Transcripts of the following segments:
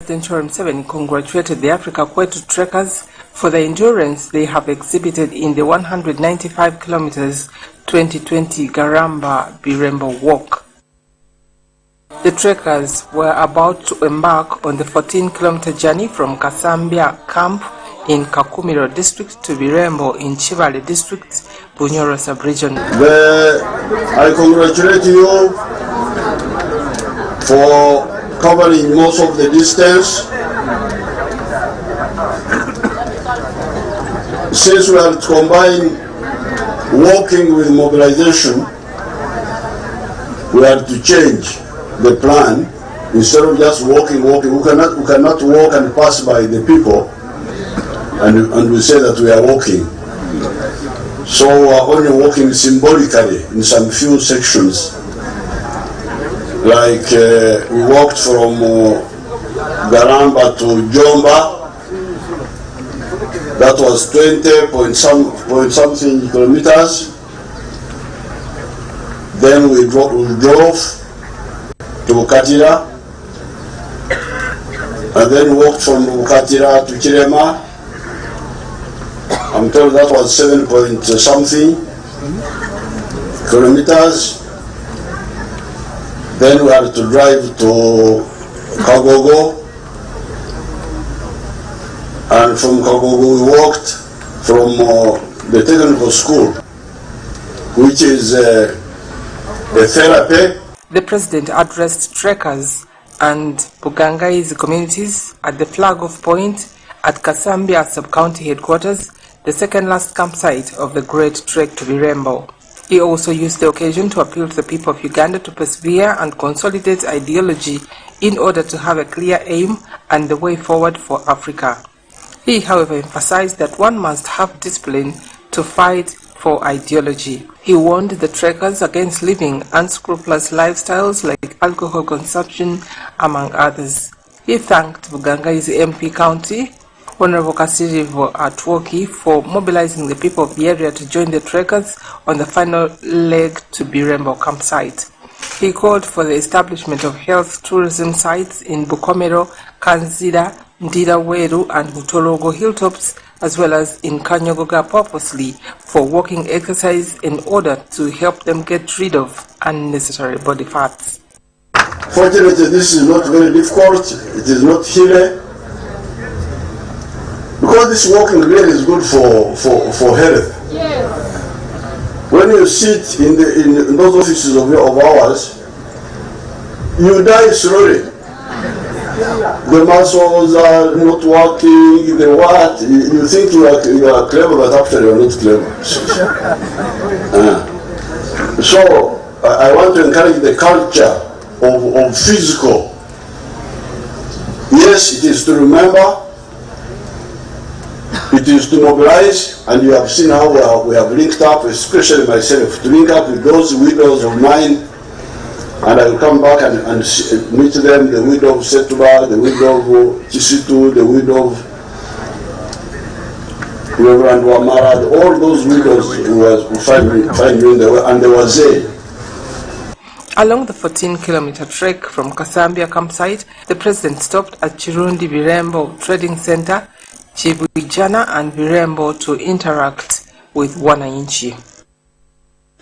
President Museveni congratulated the Africa Kwetu trekkers for the endurance they have exhibited in the 195 kilometers 2020 Garamba Birembo walk. The trekkers were about to embark on the 14-kilometer journey from Kasambia camp in Kakumiro district to Birembo in Chivale district, Bunyoro sub-region. I congratulate you for covering most of the distance. Since we are to combine walking with mobilization, we have to change the plan. Instead of just walking, we cannot walk and pass by the people and we say that we are walking. So we are only walking symbolically in some few sections. Like we walked from Garamba to Jomba. That was 20 point something kilometers. Then we drove to Bukatira, and then walked from Bukatira to Kirema. I'm told that was 7 point something kilometers. Then we had to drive to Kagogo, and from Kagogo we walked from the technical school, which is a therapy. The president addressed trekkers and Bugangai's communities at the flag-off point at Kasambia sub-county headquarters, the second last campsite of the great trek to Birembo. He also used the occasion to appeal to the people of Uganda to persevere and consolidate ideology in order to have a clear aim and the way forward for Africa. He, however, emphasized that one must have discipline to fight for ideology. He warned the trekkers against living unscrupulous lifestyles like alcohol consumption, among others. He thanked Bugangai's MP County, Honorable Kasirivo Atwoki, for mobilizing the people of the area to join the trekkers on the final leg to Birembo campsite. He called for the establishment of health tourism sites in Bukomero, Kanzida, Ndiraweru and Butorogo hilltops, as well as in Kanyogoga purposely for walking exercise in order to help them get rid of unnecessary body fats. Fortunately, this is not very difficult. It is not hilly. Because this walking really is good for health. Yes. When you sit in those offices of ours, you die slowly. The muscles are not working, the what? You think you are clever, but actually you are not clever. So I want to encourage the culture of physical. Yes, it is to remember, it is to mobilize, and you have seen how we have linked up, especially myself, to link up with those widows of mine. And I will come back and meet them, the widow of Setuba, the widow of Chisitu, the widow of Reverend Wamara, all those widows who find me in the way, and they were there. Along the 14-kilometer trek from Kasambia campsite, the president stopped at Chirundi Birembo Trading Center, Chibwijana and Birembo to interact with Wananchi.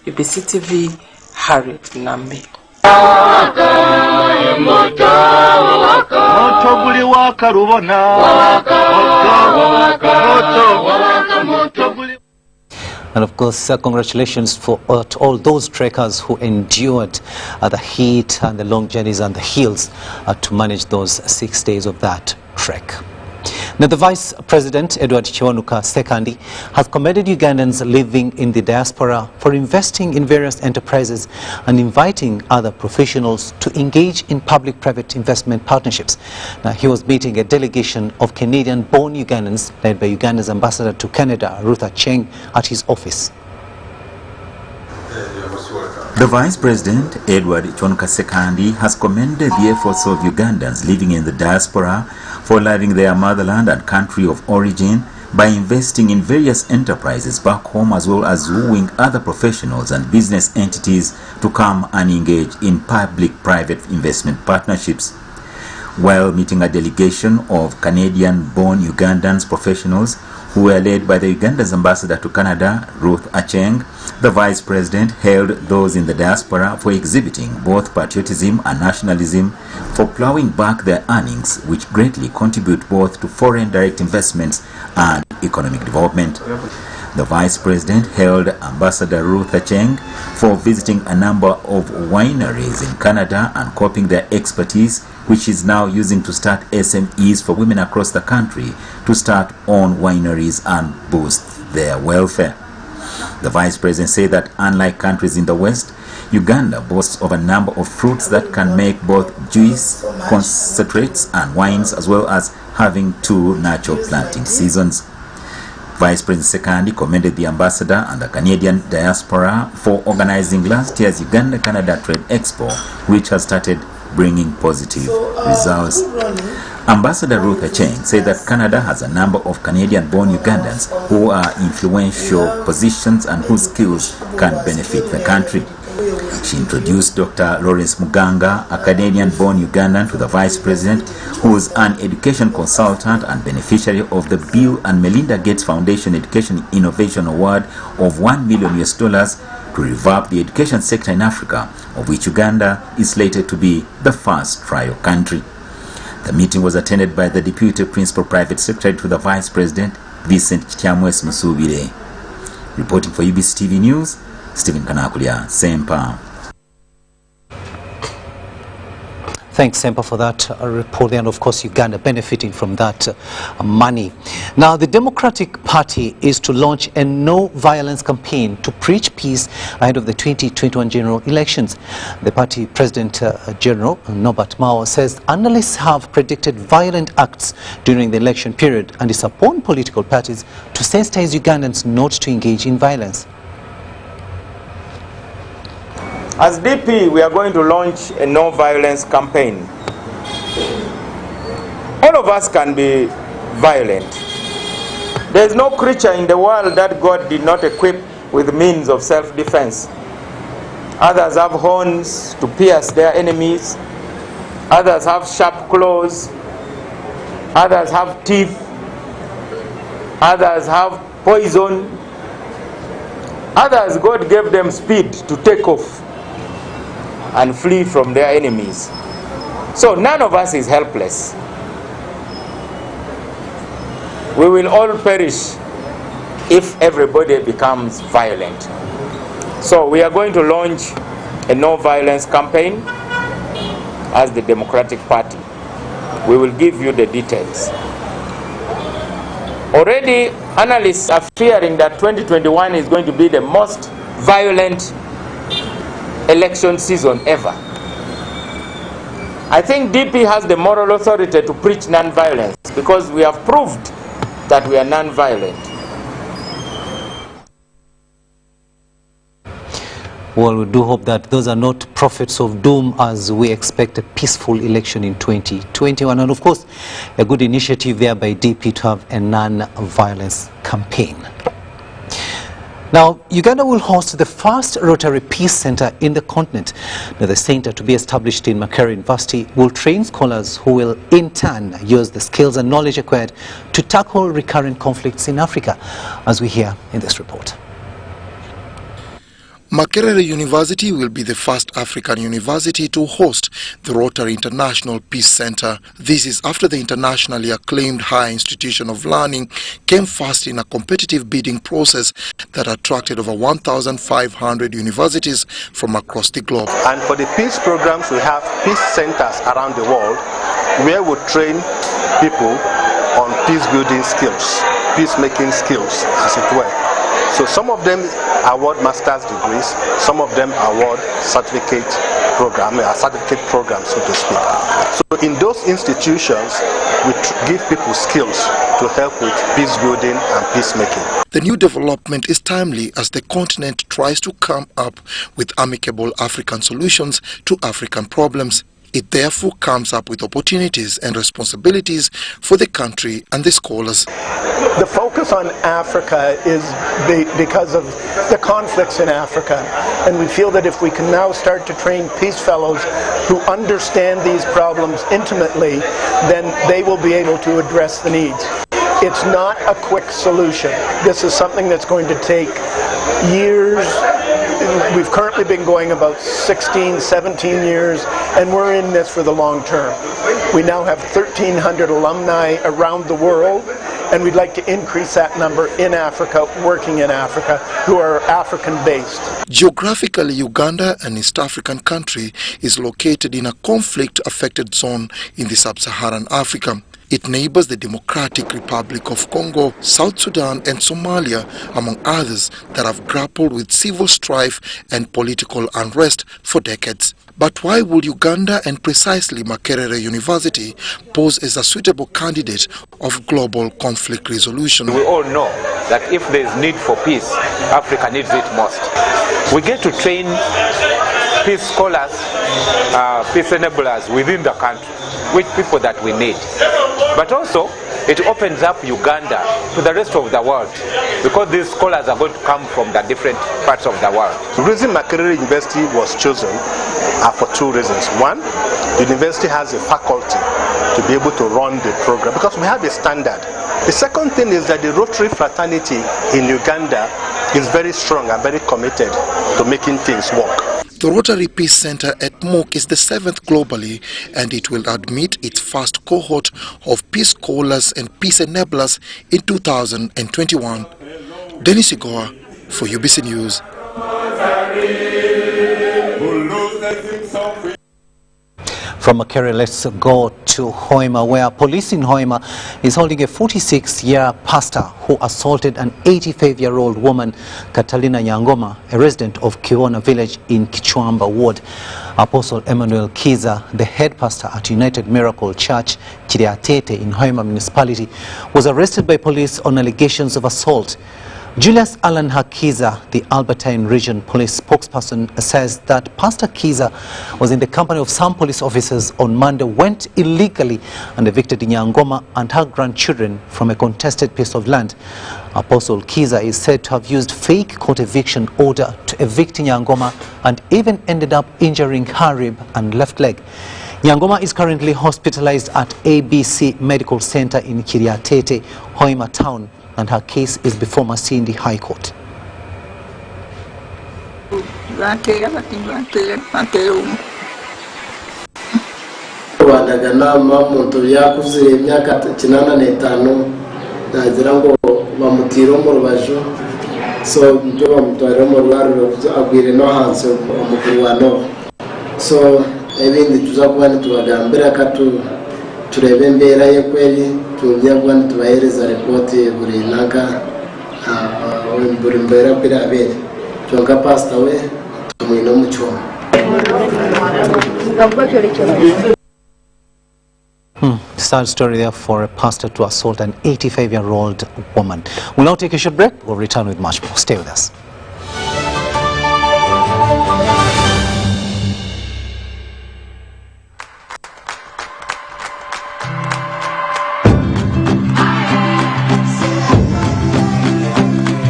UBC TV, Harriet Nambi. And of course, congratulations to all those trekkers who endured the heat and the long journeys and the hills to manage those 6 days of that trek. Now, the Vice President, Edward Kiwanuka II, has commended Ugandans living in the diaspora for investing in various enterprises and inviting other professionals to engage in public-private investment partnerships. Now, he was meeting a delegation of Canadian-born Ugandans led by Uganda's ambassador to Canada, Ruth Acheng, at his office. The Vice President, Edward Kiwanuka II, has commended the efforts of Ugandans living in the diaspora for loving their motherland and country of origin by investing in various enterprises back home, as well as wooing other professionals and business entities to come and engage in public-private investment partnerships. while meeting a delegation of Canadian-born Ugandans professionals who were led by the Uganda's ambassador to Canada, Ruth Acheng. The Vice President hailed those in the diaspora for exhibiting both patriotism and nationalism, for plowing back their earnings, which greatly contribute both to foreign direct investments and economic development. The Vice President hailed Ambassador Ruth Acheng for visiting a number of wineries in Canada and copying their expertise, which is now using to start SMEs for women across the country to start own wineries and boost their welfare. The Vice President said that unlike countries in the West, Uganda boasts of a number of fruits that can make both juice, concentrates and wines, as well as having 2 natural planting seasons. Vice President Sekandi commended the ambassador and the Canadian diaspora for organizing last year's Uganda-Canada Trade Expo, which has started bringing positive results. Ambassador Ruth Acheng said that Canada has a number of Canadian-born Ugandans who are in influential positions and whose skills can benefit the country. She introduced Dr. Lawrence Muganga, a Canadian-born Ugandan, to the Vice President, who is an education consultant and beneficiary of the Bill and Melinda Gates Foundation Education Innovation Award of $1 million to revamp the education sector in Africa, of which Uganda is slated to be the first trial country. The meeting was attended by the Deputy Principal Private Secretary to the Vice President, Vincent Kyamwes Musubire. Reporting for UBC TV News, Stephen Kanakulia, Sempa. Thanks, Sempa, for that report, and of course Uganda benefiting from that money. Now, the Democratic Party is to launch a no-violence campaign to preach peace ahead of the 2021 general elections. The party President General Norbert Mao says analysts have predicted violent acts during the election period, and it's upon political parties to sensitize Ugandans not to engage in violence. As DP, we are going to launch a no-violence campaign. All of us can be violent. There is no creature in the world that God did not equip with means of self-defense. Others have horns to pierce their enemies. Others have sharp claws. Others have teeth. Others have poison. Others, God gave them speed to take off and flee from their enemies. So none of us is helpless. We will all perish if everybody becomes violent. So we are going to launch a no-violence campaign as the Democratic Party. We will give you the details. Already analysts are fearing that 2021 is going to be the most violent election season ever. I think DP has the moral authority to preach non-violence because we have proved that we are non-violent. Well, we do hope that those are not prophets of doom as we expect a peaceful election in 2021. And of course, a good initiative there by DP to have a non-violence campaign. Now, Uganda will host the first Rotary Peace Center in the continent. Now, the center, to be established in Makerere University, will train scholars who will in turn use the skills and knowledge acquired to tackle recurrent conflicts in Africa, as we hear in this report. Makerere University will be the first African university to host the Rotary International Peace Center. This is after the internationally acclaimed higher institution of learning came first in a competitive bidding process that attracted over 1,500 universities from across the globe. And for the peace programs, we have peace centers around the world where we train people on peace building skills, peacemaking skills, as it were. So some of them award master's degrees, some of them award certificate programs, so to speak. So in those institutions, we give people skills to help with peace building and peacemaking. The new development is timely as the continent tries to come up with amicable African solutions to African problems. It therefore comes up with opportunities and responsibilities for the country and the scholars. The focus on Africa is because of the conflicts in Africa, and we feel that if we can now start to train peace fellows who understand these problems intimately, then they will be able to address the needs. It's not a quick solution. This is something that's going to take years. We've currently been going about 16, 17 years, and we're in this for the long term. We now have 1,300 alumni around the world, and we'd like to increase that number in Africa, working in Africa, who are African-based. Geographically, Uganda, an East African country, is located in a conflict-affected zone in the sub-Saharan Africa. It neighbors the Democratic Republic of Congo, South Sudan and Somalia, among others, that have grappled with civil strife and political unrest for decades. But why would Uganda and precisely Makerere University pose as a suitable candidate of global conflict resolution? We all know that if there is need for peace, Africa needs it most. We get to train peace scholars, peace enablers within the country, with people that we need. But also, it opens up Uganda to the rest of the world, because these scholars are going to come from the different parts of the world. The reason Makerere University was chosen are for two reasons. One, the university has a faculty to be able to run the program, because we have a standard. The second thing is that the Rotary fraternity in Uganda is very strong and very committed to making things work. The Rotary Peace Center at Mook is the 7th globally, and it will admit its first cohort of peace scholars and peace enablers in 2021. Dennis Igoa for UBC News. From Makerere, let's go to Hoima, where police in Hoima is holding a 46-year pastor who assaulted an 85-year-old woman, Catalina Nyangoma, a resident of Kiona village in Kichwamba ward. Apostle Emmanuel Kiza, the head pastor at United Miracle Church, Kiriatete in Hoima municipality, was arrested by police on allegations of assault. Julius Alan Hakiza, the Albertine Region Police spokesperson, says that Pastor Kiza was in the company of some police officers on Monday, went illegally and evicted Nyangoma and her grandchildren from a contested piece of land. Apostle Kiza is said to have used fake court eviction order to evict Nyangoma and even ended up injuring her rib and left leg. Nyangoma is currently hospitalized at ABC Medical Center in Kiriatete, Hoima town, and her case is before Masindi High Court. Wadaganama muntu yakuze imyaka 85 nagira ngo bamutira mu rubajo, so byo bamutwara mu rwaro agwire no hanze umukuru wa no, so ebindi tuzakuba ntubagambira katu turebe mbera ye kweli tujya bwana tubahereza report buri naka buri mbera kwira abere cyonga pastor we tumwino mucho. Sad story there for a pastor to assault an 85-year-old woman. We'll now take a short break. We'll return with much more. Stay with us.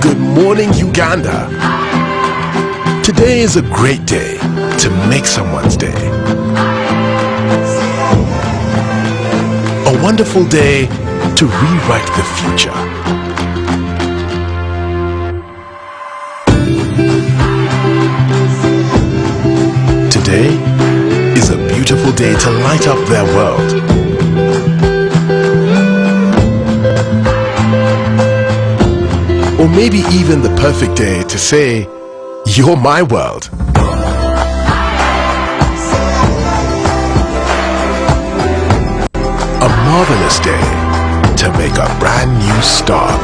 Good morning, Uganda. Today is a great day to make someone's day. A wonderful day to rewrite the future. Today is a beautiful day to light up their world. Or maybe even the perfect day to say, "You're my world." A marvelous day to make a brand new start.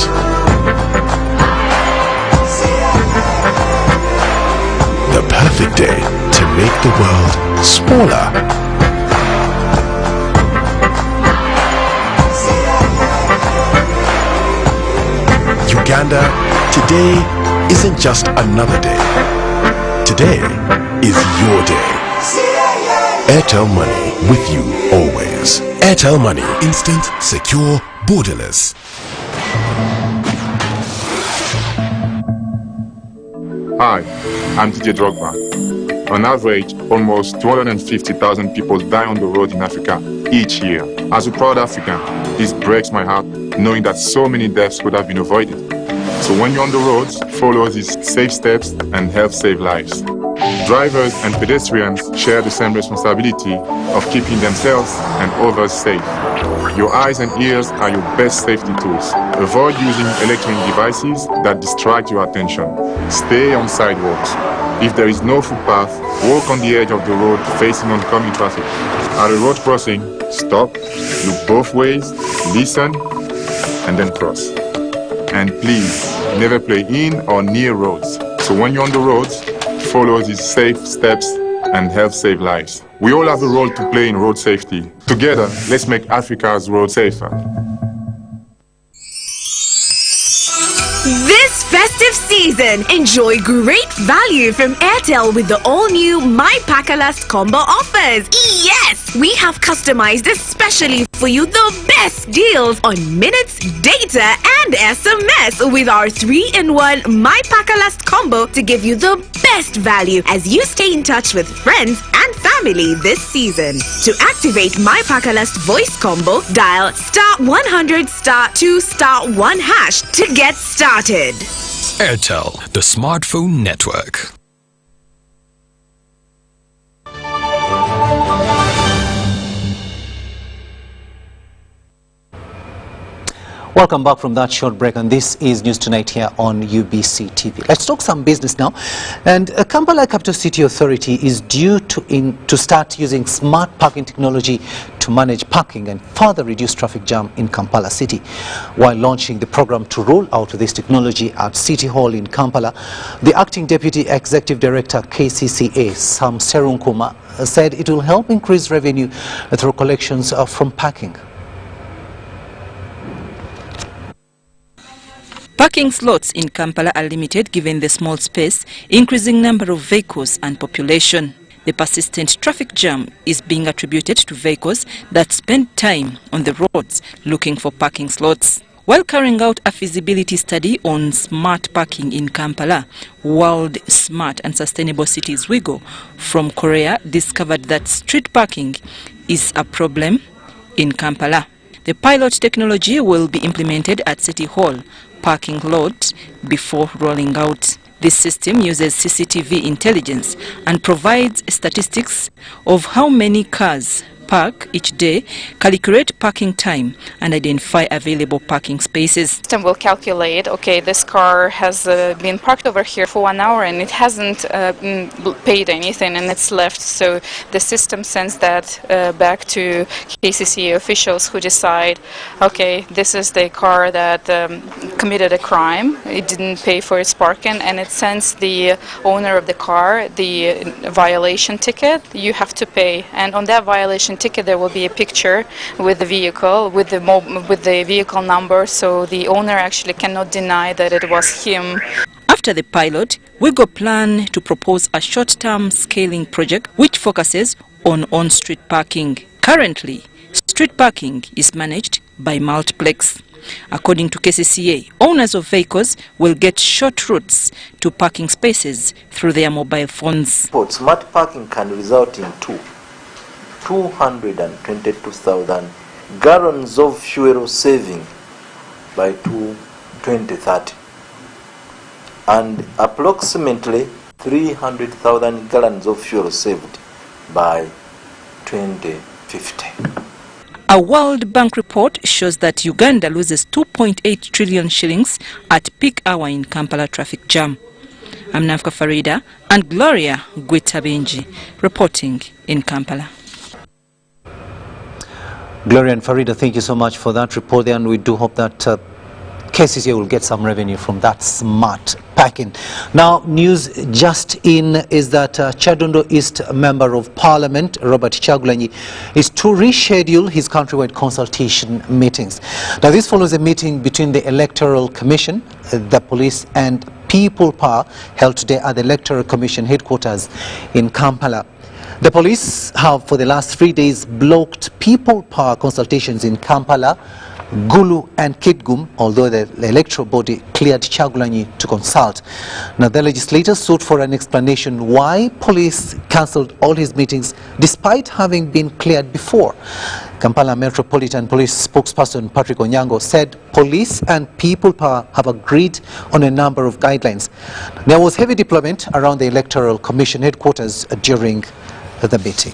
The perfect day to make the world smaller. Uganda, today isn't just another day. Today is your day. Airtel Money, with you always. Airtel Money, instant, secure, borderless. Hi, I'm DJ Drogba. On average, almost 250,000 people die on the road in Africa each year. As a proud African, this breaks my heart knowing that so many deaths could have been avoided. So when you're on the roads, follow these safe steps and help save lives. Drivers and pedestrians share the same responsibility of keeping themselves and others safe. Your eyes and ears are your best safety tools. Avoid using electronic devices that distract your attention. Stay on sidewalks. If there is no footpath, walk on the edge of the road facing oncoming traffic. At a road crossing, stop, look both ways, listen, and then cross. And please, never play in or near roads. So when you're on the roads, follow these safe steps and help save lives. We all have a role to play in road safety. Together, let's make Africa's road safer. This festive season, enjoy great value from Airtel with the all-new My Pakalast combo offers. Yes! We have customized especially for you the best deals on minutes, data and SMS with our 3-in-1 My Pakalast combo to give you the best value as you stay in touch with friends and family this season. To activate My Pakalast voice combo, dial *100*2*1# to get started. Airtel, the smartphone network. Welcome back from that short break, and this is News Tonight here on UBC TV. Let's talk some business now. And Kampala Capital City Authority is due to start using smart parking technology to manage parking and further reduce traffic jam in Kampala City. While launching the program to roll out this technology at City Hall in Kampala, the Acting Deputy Executive Director KCCA, Sam Serunkuma, said it will help increase revenue through collections from parking. Parking slots in Kampala are limited given the small space, increasing number of vehicles and population. The persistent traffic jam is being attributed to vehicles that spend time on the roads looking for parking slots. While carrying out a feasibility study on smart parking in Kampala, World Smart and Sustainable Cities WIGO from Korea discovered that street parking is a problem in Kampala. The pilot technology will be implemented at City Hall parking lot before rolling out. This system uses CCTV intelligence and provides statistics of how many cars park each day, calculate parking time and identify available parking spaces. The system will calculate, okay, this car has been parked over here for 1 hour and it hasn't paid anything and it's left. So the system sends that back to KCCA officials who decide, okay, this is the car that committed a crime, it didn't pay for its parking, and it sends the owner of the car the violation ticket. You have to pay, and on that violation ticket there will be a picture with the vehicle, with the vehicle number, so the owner actually cannot deny that it was him. After the pilot, WIGO plan to propose a short-term scaling project which focuses on on-street parking. Currently, street parking is managed by Multiplex. According to KCCA, owners of vehicles will get short routes to parking spaces through their mobile phones. Smart parking can result in 222,000 gallons of fuel saving by 2030 and approximately 300,000 gallons of fuel saved by 2050. A World Bank report shows that Uganda loses 2.8 trillion shillings at peak hour in Kampala traffic jam. I'm Nafka Farida and Gloria Gwitabinji reporting in Kampala. Gloria and Farida, thank you so much for that report there, and we do hope that KCCA will get some revenue from that smart parking. Now, news just in is that Chadondo East Member of Parliament, Robert Chagulanyi, is to reschedule his countrywide consultation meetings. Now, this follows a meeting between the Electoral Commission, the police and People Power held today at the Electoral Commission headquarters in Kampala. The police have for the last 3 days blocked people power consultations in Kampala, Gulu and Kitgum, although the electoral body cleared Chagulanyi to consult. Now the legislators sought for an explanation why police cancelled all his meetings despite having been cleared before. Kampala Metropolitan Police spokesperson Patrick Onyango said police and people power have agreed on a number of guidelines. There was heavy deployment around the Electoral Commission headquarters during the meeting.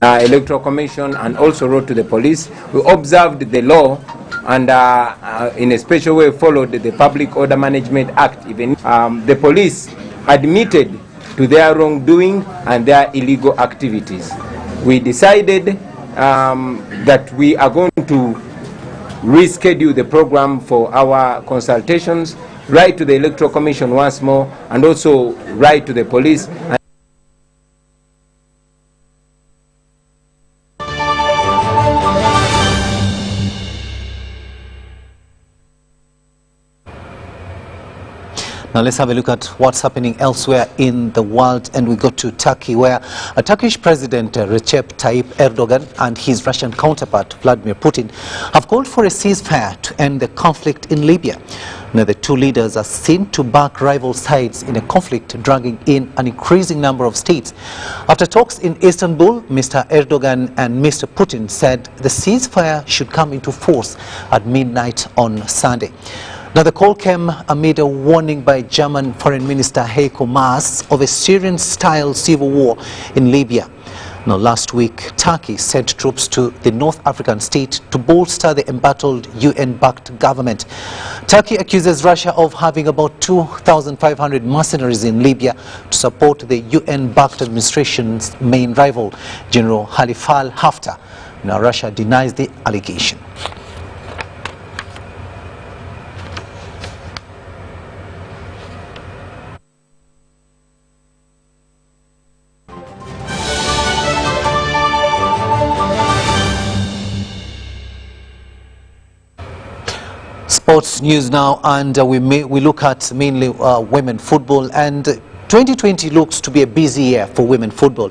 Electoral Commission and also wrote to the police. We observed the law and in a special way followed the Public Order Management Act. Even the police admitted to their wrongdoing and their illegal activities. We decided that we are going to reschedule the program for our consultations, write to the Electoral Commission once more, and also write to the police. Now let's have a look at what's happening elsewhere in the world, and we go to Turkey, where a Turkish President Recep Tayyip Erdogan and his Russian counterpart Vladimir Putin have called for a ceasefire to end the conflict in Libya. Now the two leaders are seen to back rival sides in a conflict dragging in an increasing number of states. After talks in Istanbul, Mr. Erdogan and Mr. Putin said the ceasefire should come into force at midnight on Sunday. Now the call came amid a warning by German Foreign Minister Heiko Maas of a Syrian-style civil war in Libya. Now last week, Turkey sent troops to the North African state to bolster the embattled UN-backed government. Turkey accuses Russia of having about 2,500 mercenaries in Libya to support the UN-backed administration's main rival, General Khalifa Haftar. Now Russia denies the allegation. Sports news now, and we look at mainly women football, and 2020 looks to be a busy year for women football.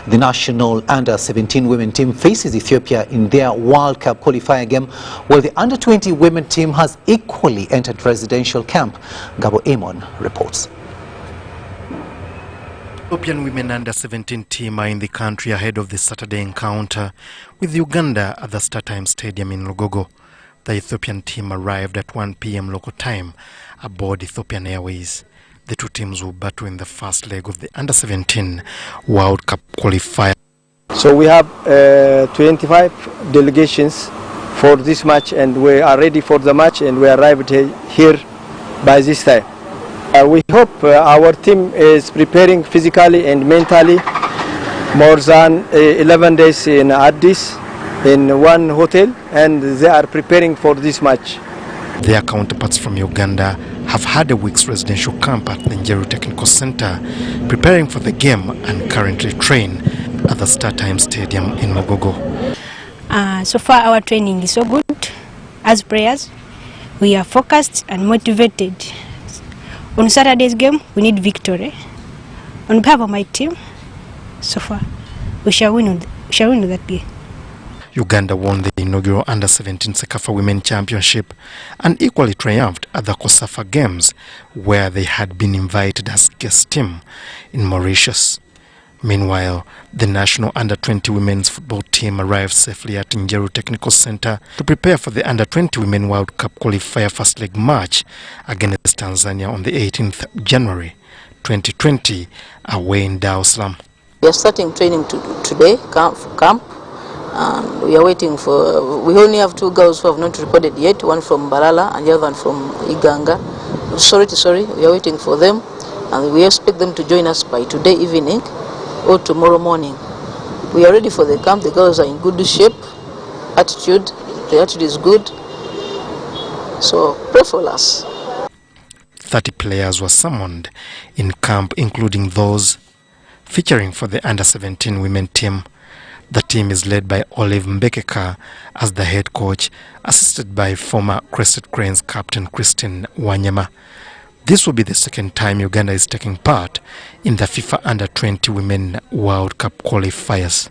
The national under-17 women team faces Ethiopia in their World Cup qualifier game, while the under-20 women team has equally entered residential camp. Gabo Amon reports. Ethiopian women under-17 team are in the country ahead of the Saturday encounter with Uganda at the StarTimes Stadium in Lugogo. The Ethiopian team arrived at 1 p.m. local time aboard Ethiopian Airways. The two teams will battle in the first leg of the under-17 World Cup qualifier. So we have 25 delegations for this match, and we are ready for the match, and we arrived here by this time. We hope our team is preparing physically and mentally. More than 11 days in Addis, in one hotel, and they are preparing for this match. Their counterparts from Uganda have had a week's residential camp at the Njeru Technical Center, preparing for the game and currently train at the StarTimes Stadium in Mogogo. So far our training is so good. As players, we are focused and motivated. On Saturday's game, we need victory. On behalf of my team, so far, we shall win that game. Uganda won the inaugural Under-17 Sekafa Women Championship and equally triumphed at the COSAFA Games, where they had been invited as guest team in Mauritius. Meanwhile, the national Under-20 women's football team arrived safely at Njeru Technical Center to prepare for the Under-20 Women World Cup qualifier first leg match against Tanzania on the 18th January 2020 away in Dar es Salaam. We are starting training today, camp. And we are waiting for, we only have two girls who have not reported yet, one from Barala and the other one from Iganga. Sorry, we are waiting for them, and we expect them to join us by today evening or tomorrow morning. We are ready for the camp. The girls are in good shape, the attitude is good, so pray for us. 30 players were summoned in camp, including those featuring for the Under-17 women team. The team is led by Olive Mbekeka as the head coach, assisted by former Crested Cranes captain Christine Wanyama. This will be the second time Uganda is taking part in the FIFA Under-20 Women World Cup qualifiers.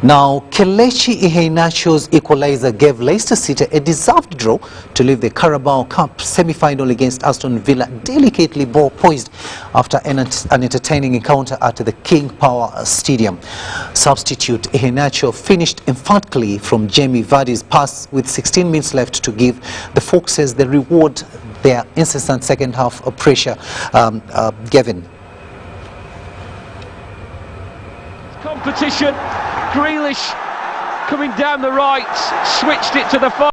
Now, Kelechi Iheanacho's equalizer gave Leicester City a deserved draw to leave the Carabao Cup semi-final against Aston Villa delicately ball poised after an entertaining encounter at the King Power Stadium. Substitute Iheanacho finished emphatically from Jamie Vardy's pass with 16 minutes left to give the Foxes the reward their incessant second half of pressure given. Competition. Grealish coming down the right, switched it to the far.